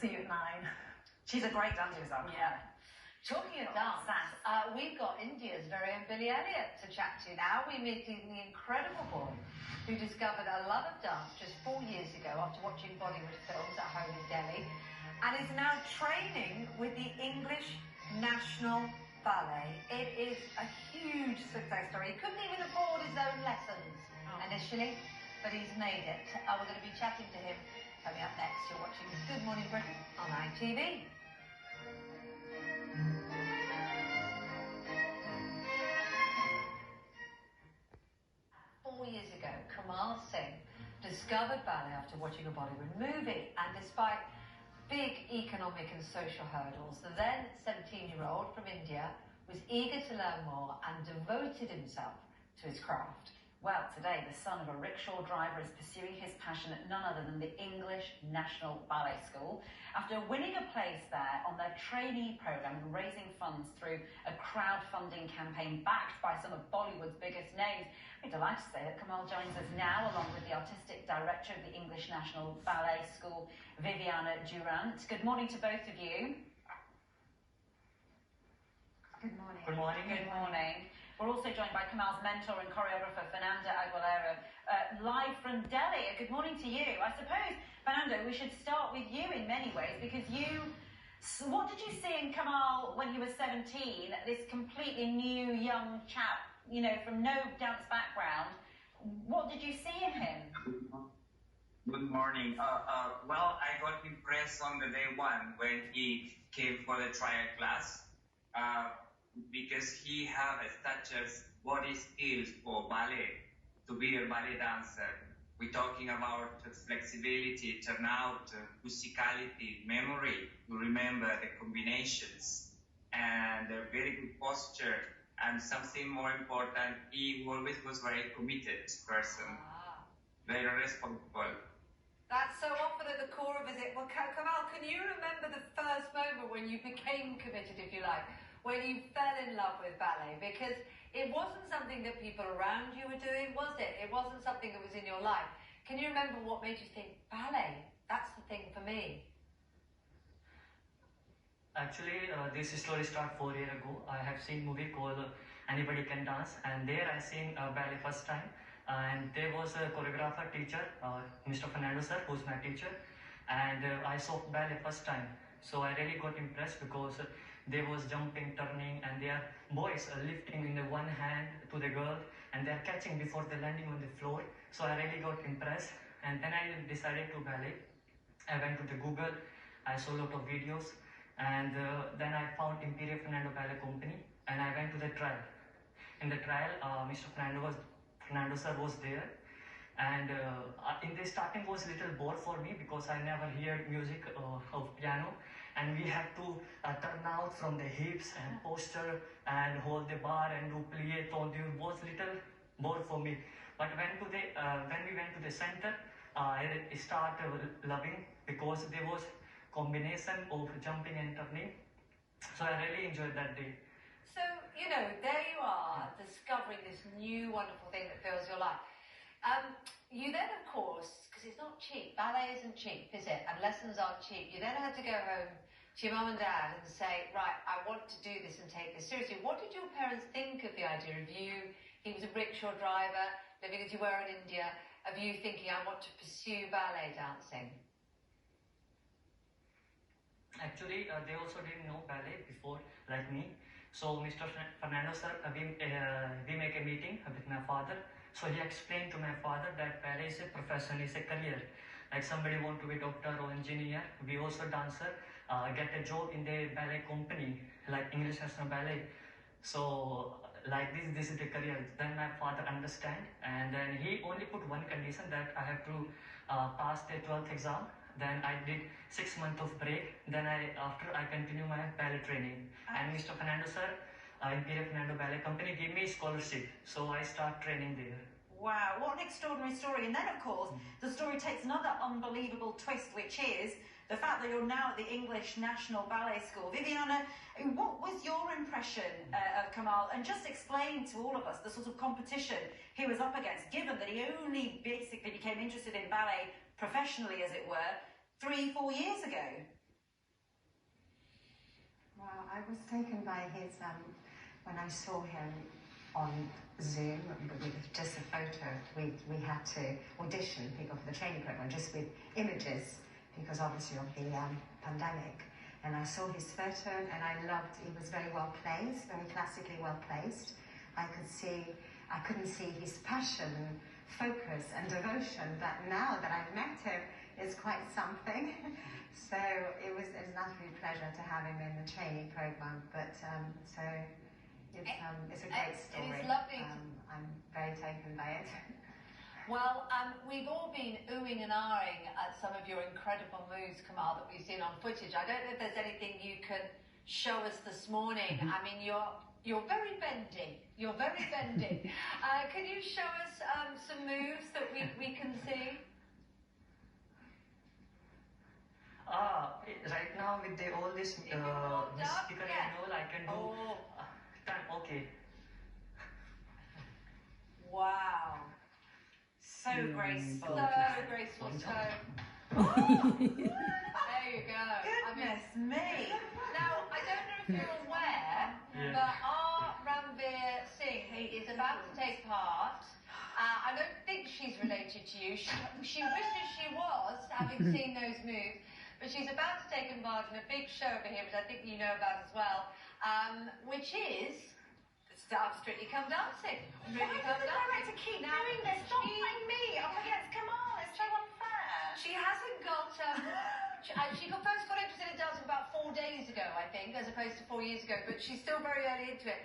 see you at 9. She's a great dancer as well. Yeah. Talking of dance, we've got India's very own Billy Elliot to chat to now. We're meeting the incredible boy who discovered a love of dance just 4 years ago after watching Bollywood films at home in Delhi, and is now training with the English National Ballet. It is a huge success story. He couldn't even afford his own lessons initially, but he's made it. We're going to be chatting to him coming up next. You're watching Good Morning Britain on ITV. 4 years ago, Kamal Singh discovered ballet after watching a Bollywood movie, and despite big economic and social hurdles, the then 17-year-old from India was eager to learn more and devoted himself to his craft. Well, today, the son of a rickshaw driver is pursuing his passion at none other than the English National Ballet School. After winning a place there on their trainee programme and raising funds through a crowdfunding campaign backed by some of Bollywood's biggest names, we're delighted to say that Kamal joins us now, along with the artistic director of the English National Ballet School, Viviana Durant. Good morning to both of you. Good morning. Good morning. Good morning. We're also joined by Kamal's mentor and choreographer, Fernando Aguilera, live from Delhi. Good morning to you. I suppose, Fernando, we should start with you in many ways, because what did you see in Kamal when he was 17, this completely new young chap, you know, from no dance background? What did you see in him? Good morning. Well, I got impressed on the day one when he came for the trial class. Because he has such a body skills for ballet, to be a ballet dancer. We're talking about flexibility, turnout, musicality, memory, to remember the combinations, and a very good posture, and something more important, he always was very committed person, very responsible. That's so often at the core of it. Well, Kamal, can you remember the first moment when you became committed, if you like? When you fell in love with ballet? Because it wasn't something that people around you were doing, was it? It wasn't something that was in your life. Can you remember what made you think, ballet, that's the thing for me? Actually, this story started 4 years ago. I have seen a movie called Anybody Can Dance, and there I seen ballet first time. And there was a choreographer teacher, Mr. Fernando sir, who's my teacher, and I saw ballet first time. So I really got impressed because they was jumping, turning, and they are boys lifting in the one hand to the girl, and they are catching before they landing on the floor. So I really got impressed, and then I decided to ballet. I went to the Google, I saw a lot of videos, and then I found Imperial Fernando Ballet Company, and I went to the trial. In the trial, Mr. Fernando sir was there, and in the starting was a little bored for me because I never heard music of piano, and we have to turn out from the hips and posture and hold the bar and do plie tendu. Was little bored for me, but when we went to the center, I started loving, because there was combination of jumping and turning, so I really enjoyed that day. So, you know, there you are, discovering this new wonderful thing that fills your life. You then, of course, because it's not cheap, ballet isn't cheap, is it? And lessons aren't cheap. You then had to go home to your mum and dad and say, right, I want to do this and take this seriously. What did your parents think of the idea of you? He was a rickshaw driver, living as you were in India, of you thinking, I want to pursue ballet dancing. Actually, they also didn't know ballet before, like me. So Mr. Fernando sir, we make a meeting with my father. So he explained to my father that ballet is a profession, is a career. Like somebody want to be doctor or engineer, we also dancer, get a job in the ballet company, like English National Ballet. So like this is the career. Then my father understand, and then he only put one condition, that I have to pass the 12th exam. Then I did 6 months of break. Then after I continue my ballet training. And Mr. Fernando sir, Imperial Fernando Ballet Company gave me a scholarship, so I start training there. Wow, what an extraordinary story. And then, of course, the story takes another unbelievable twist, which is the fact that you're now at the English National Ballet School. Viviana, what was your impression of Kamal? And just explain to all of us the sort of competition he was up against, given that he only basically became interested in ballet professionally, as it were, 3-4 years ago. I was taken by his, when I saw him on Zoom with just a photo. We had to audition people for the training program just with images because obviously of the pandemic. And I saw his photo and I loved, he was very well placed, very classically well placed. I couldn't see his passion and focus and devotion, but now that I've met him, it's quite something. So it's an absolute pleasure to have him in the training program. But so it's a great story. It is lovely. I'm very taken by it. Well, we've all been oohing and ahhing at some of your incredible moves, Kamal, that we've seen on footage. I don't know if there's anything you can show us this morning. I mean, you're very bendy. You're very bendy. Can you show us some moves that we can see? Right now with all this speaker and all, I can do. Okay. Wow. So graceful. So graceful. There you go. Goodness me. Now, I don't know if you're aware, but our Ranveer Singh is about to take part. I don't think she's related to you. She wishes she was, having seen those moves. But she's about to take part in a big show over here, which I think you know about as well, which is Strictly Come Dancing. Why does the director keep doing this? Stop playing me up against Kamal. It's so unfair. She hasn't got... she first got interested in dancing about 4 days ago, I think, as opposed to 4 years ago, but she's still very early into it.